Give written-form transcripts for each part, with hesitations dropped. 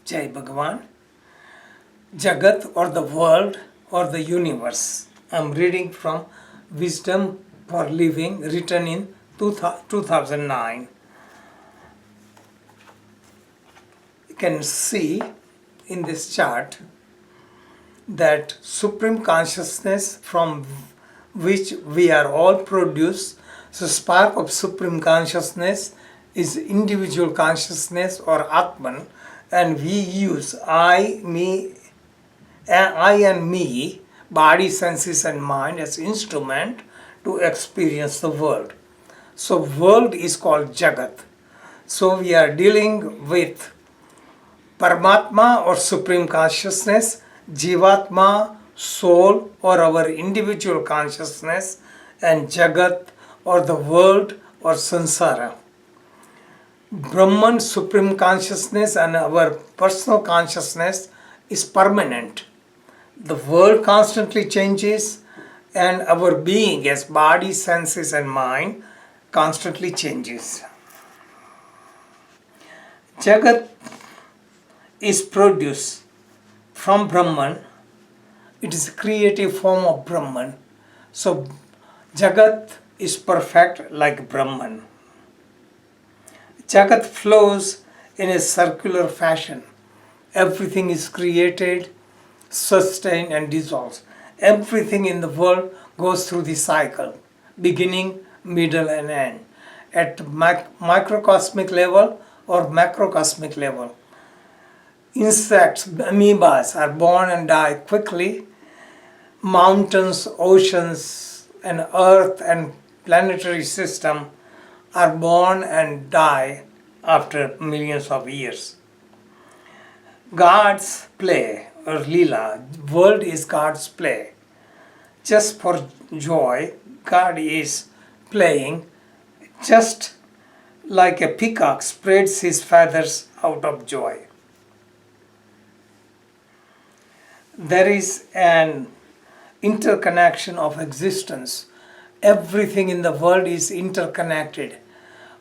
Jai Bhagavan. Jagat or the world or the universe. I'm reading from Wisdom for Living, written in 2009. You can see in this chart that Supreme Consciousness from which we are all produced. So spark of Supreme Consciousness is individual consciousness or Atman, and we use I and me, body, senses and mind as instrument to experience the world. So world is called Jagat. So we are dealing with Paramatma or Supreme Consciousness, Jivatma, soul or our individual consciousness, and Jagat or the world or Sansara. Brahman, Supreme Consciousness, and our personal consciousness is permanent. The world constantly changes, and our being as body, senses and mind constantly changes. Jagat is produced from Brahman. It is a creative form of Brahman. So Jagat is perfect like Brahman. Jagat flows in a circular fashion. Everything is created, sustained and dissolves. Everything in the world goes through the cycle, beginning, middle and end, at microcosmic level or macrocosmic level. Insects, amoebas are born and die quickly. Mountains, oceans and earth and planetary system are born and die after millions of years. God's play or Leela, world is God's play. Just for joy, God is playing just like a peacock spreads his feathers out of joy. There is an interconnection of existence. Everything in the world is interconnected.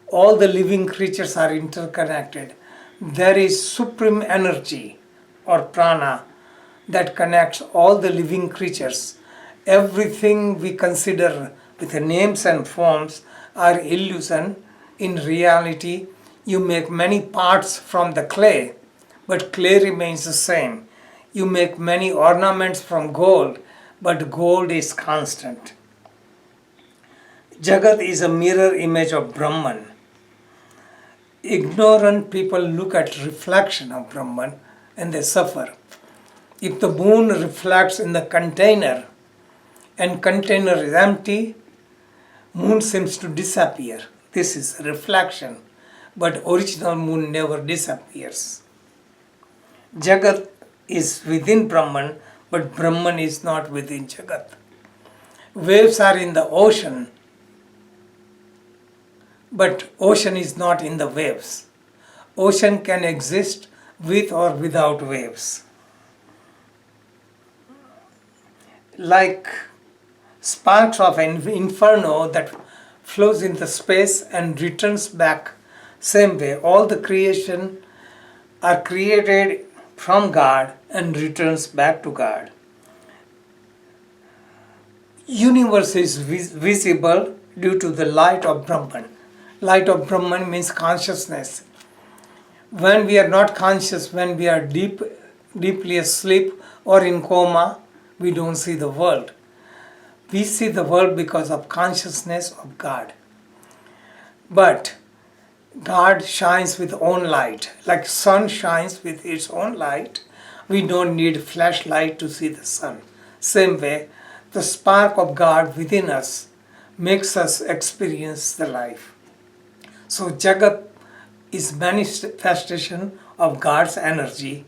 All the living creatures are interconnected. There is supreme energy or prana that connects all the living creatures. Everything we consider with the names and forms are illusion. In reality, you make many parts from the clay, but clay remains the same. You make many ornaments from gold, but gold is constant. Jagat is a mirror image of Brahman. Ignorant people look at reflection of Brahman and they suffer. If the moon reflects in the container and container is empty, moon seems to disappear. This is reflection, but original moon never disappears. Jagat is within Brahman, but Brahman is not within Jagat. Waves are in the ocean, but ocean is not in the waves. Ocean can exist with or without waves. Like sparks of an inferno that flows into space and returns back, same way all the creation are created from God and returns back to God. Universe is visible due to the light of Brahman. Light of Brahman means consciousness. When we are not conscious, when we are deeply asleep or in coma, we don't see the world. We see the world because of consciousness of God. But God shines with own light, like sun shines with its own light. We don't need flashlight to see the sun. Same way, the spark of God within us makes us experience the life. So Jagat is manifestation of God's energy,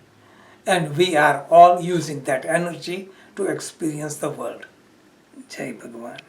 and we are all using that energy to experience the world. Jai Bhagavan.